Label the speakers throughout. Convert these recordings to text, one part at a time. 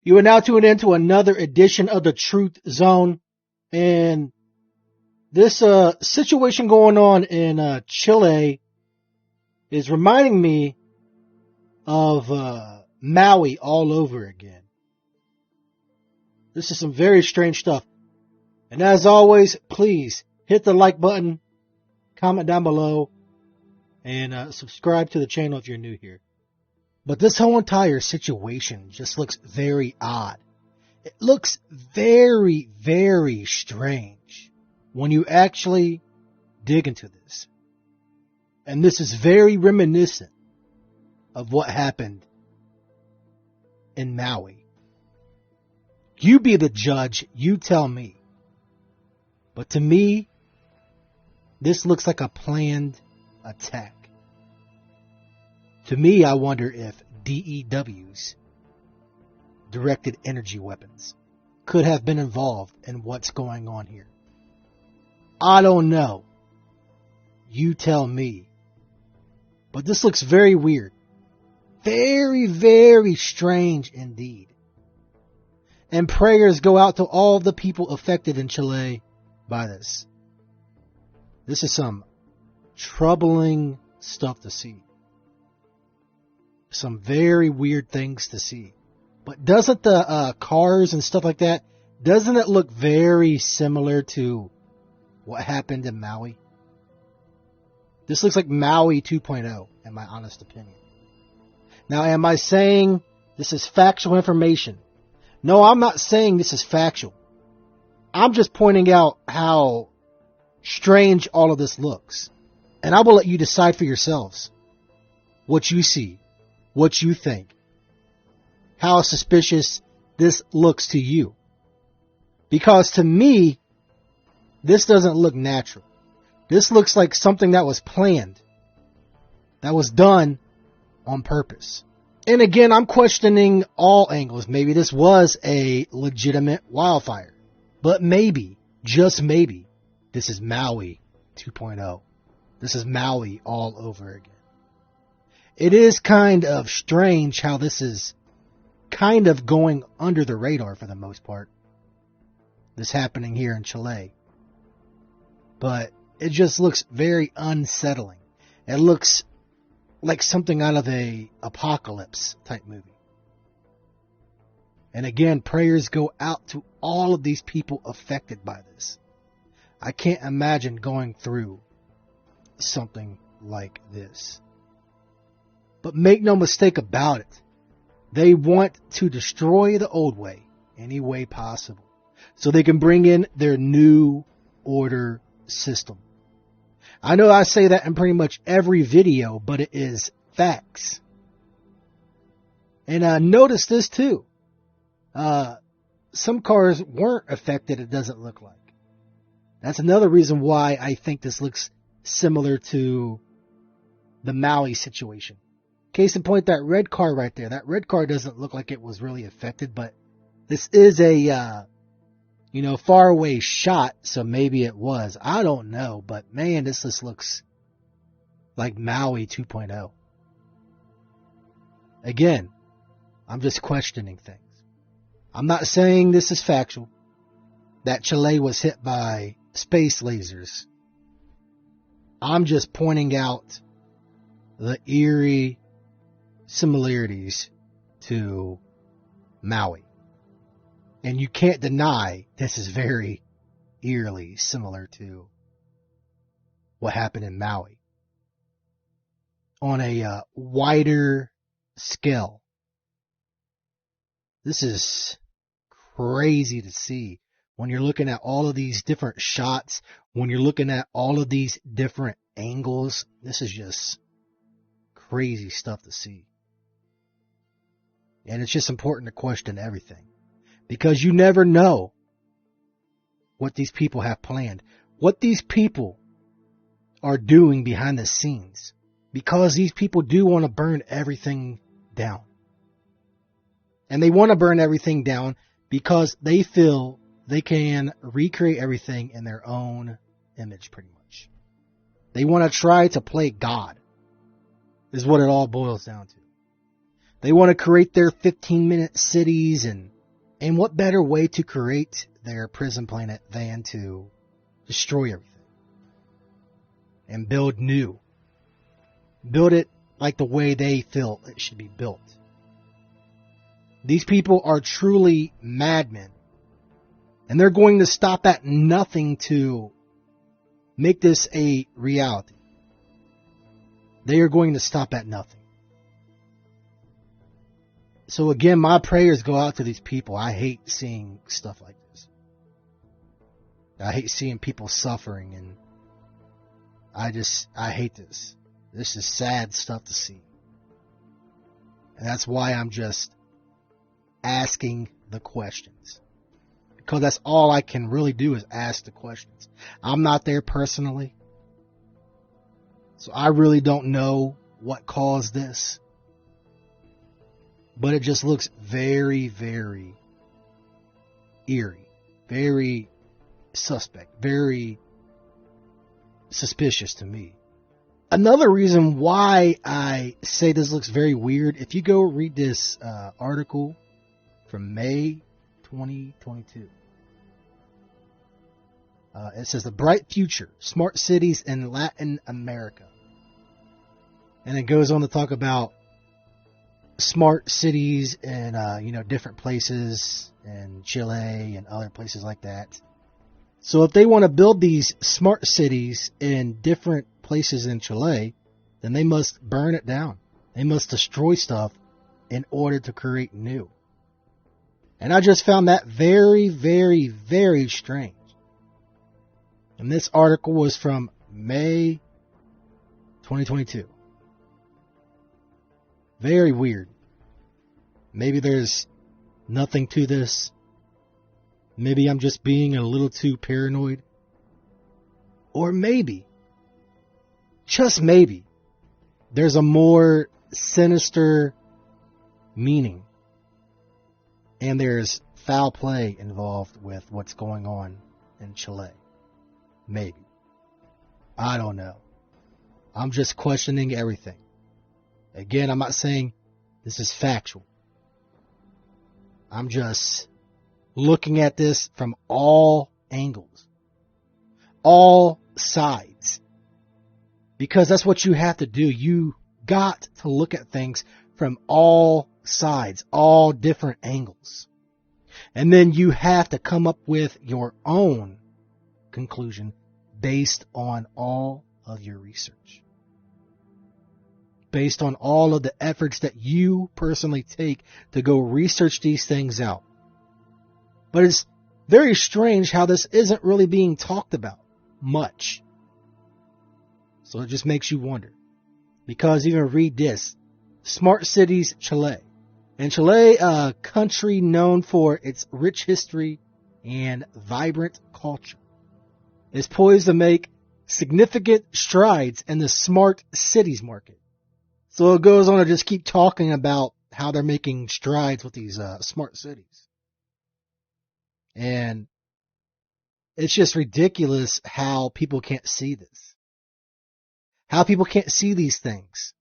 Speaker 1: You are now tuned into another edition of the Truth Zone, and this situation going on in Chile is reminding me of Maui all over again. This is some very strange stuff. And as always, please hit the like button, comment down below, and subscribe to the channel if you're new here. But this whole entire situation just looks very odd. It looks very, very strange when you actually dig into this. And this is very reminiscent of what happened in Maui. You be the judge, you tell me. But to me, this looks like a planned attack. To me, I wonder if DEWs, directed energy weapons, could have been involved in what's going on here. I don't know. You tell me. But this looks very weird. Very, very strange indeed. And prayers go out to all the people affected in Chile by this. This is some troubling stuff to see. Some very weird things to see. But doesn't the cars and stuff like that, doesn't it look very similar to what happened in Maui? This looks like Maui 2.0, in my honest opinion. Now, am I saying this is factual information? No, I'm not saying this is factual. I'm just pointing out how strange all of this looks. And I will let you decide for yourselves what you see, what you think, how suspicious this looks to you. Because to me, this doesn't look natural. This looks like something that was planned, that was done on purpose. And again, I'm questioning all angles. Maybe this was a legitimate wildfire. But maybe, just maybe, this is Maui 2.0. This is Maui all over again. It is kind of strange how this is kind of going under the radar for the most part. This happening here in Chile. But it just looks very unsettling. It looks like something out of a apocalypse type movie. And again, prayers go out to all of these people affected by this. I can't imagine going through something like this. But make no mistake about it. They want to destroy the old way any way possible, so they can bring in their new order system. I know I say that in pretty much every video, but it is facts. And notice this too. Some cars weren't affected, it doesn't look like. That's another reason why I think this looks similar to the Maui situation. Case in point, that red car right there. That red car doesn't look like it was really affected, but this is a, far away shot, so maybe it was. I don't know, but man, this just looks like Maui 2.0. Again, I'm just questioning things. I'm not saying this is factual, that Chile was hit by space lasers. I'm just pointing out the eerie similarities to Maui. And you can't deny this is very eerily similar to what happened in Maui. On a wider scale. This is crazy to see when you're looking at all of these different shots, when you're looking at all of these different angles. This is just crazy stuff to see. And it's just important to question everything. Because you never know what these people have planned. What these people are doing behind the scenes. Because these people do want to burn everything down. And they want to burn everything down because they feel they can recreate everything in their own image pretty much. They want to try to play God. Is what it all boils down to. They want to create their 15-minute cities, and what better way to create their prison planet than to destroy everything and build new. Build it like the way they feel it should be built. These people are truly madmen, and they're going to stop at nothing to make this a reality. They are going to stop at nothing. So again, my prayers go out to these people. I hate seeing stuff like this. I hate seeing people suffering, and I hate this. This is sad stuff to see. And that's why I'm just asking the questions. Because that's all I can really do is ask the questions. I'm not there personally. So I really don't know what caused this. But it just looks very, very eerie. Very suspect. Very suspicious to me. Another reason why I say this looks very weird, if you go read this article from May 2022. It says the bright future, smart cities in Latin America. And it goes on to talk about smart cities in, different places in Chile and other places like that. So if they want to build these smart cities in different places in Chile, then they must burn it down. They must destroy stuff in order to create new. And I just found that very, very, very strange. And this article was from May 2022. Very weird. Maybe there's nothing to this. Maybe I'm just being a little too paranoid. Or maybe, just maybe, there's a more sinister meaning. And there's foul play involved with what's going on in Chile. Maybe. I don't know. I'm just questioning everything. Again, I'm not saying this is factual. I'm just looking at this from all angles. All sides. Because that's what you have to do. You got to look at things from all sides, all different angles. And then you have to come up with your own conclusion based on all of your research. Based on all of the efforts that you personally take to go research these things out. But it's very strange how this isn't really being talked about much. So it just makes you wonder. Because even read this. Smart Cities, Chile. And Chile, a country known for its rich history and vibrant culture, is poised to make significant strides in the smart cities market. So it goes on to just keep talking about how they're making strides with these smart cities. And it's just ridiculous how people can't see this. How people can't see these things.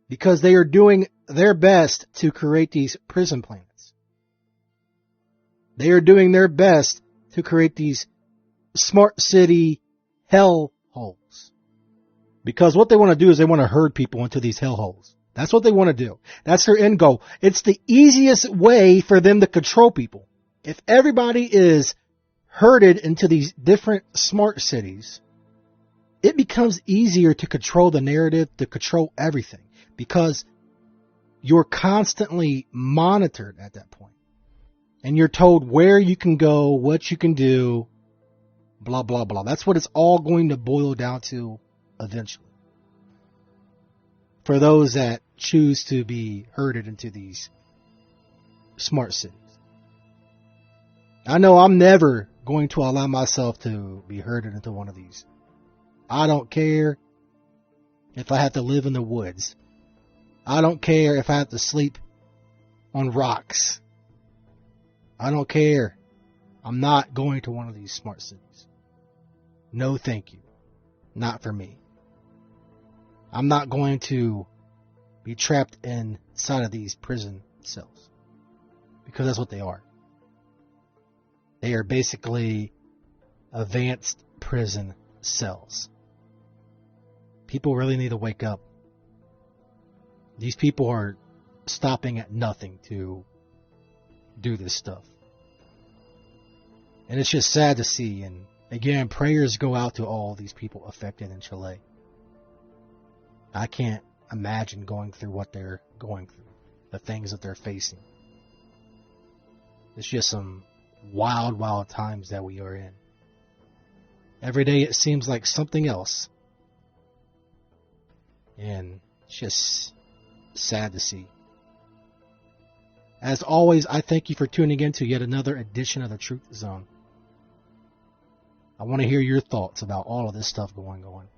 Speaker 1: Because they are doing their best to create these prison planets. They are doing their best to create these smart city hell holes. Because what they want to do is they want to herd people into these hellholes. That's what they want to do. That's their end goal. It's the easiest way for them to control people. If everybody is herded into these different smart cities, it becomes easier to control the narrative, to control everything. Because you're constantly monitored at that point. And you're told where you can go, what you can do, blah, blah, blah. That's what it's all going to boil down to eventually. For those that choose to be herded into these smart cities. I know I'm never going to allow myself to be herded into one of these. I don't care if I have to live in the woods. I don't care if I have to sleep on rocks. I don't care. I'm not going to one of these smart cities. No, thank you. Not for me. I'm not going to be trapped inside of these prison cells. Because that's what they are. They are basically advanced prison cells. People really need to wake up. These people are stopping at nothing to do this stuff. And it's just sad to see. And again, prayers go out to all these people affected in Chile. I can't imagine going through what they're going through, the things that they're facing. It's just some wild, wild times that we are in. Every day it seems like something else. And it's just sad to see. As always, I thank you for tuning in to yet another edition of the Truth Zone. I want to hear your thoughts about all of this stuff going on.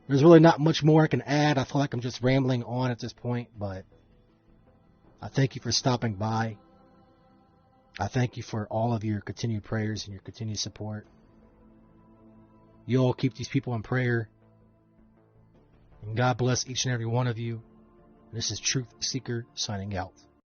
Speaker 1: There's really not much more I can add. I feel like I'm just rambling on at this point, but I thank you for stopping by. I thank you for all of your continued prayers and your continued support. You all keep these people in prayer. And God bless each and every one of you. This is Truth Seeker signing out.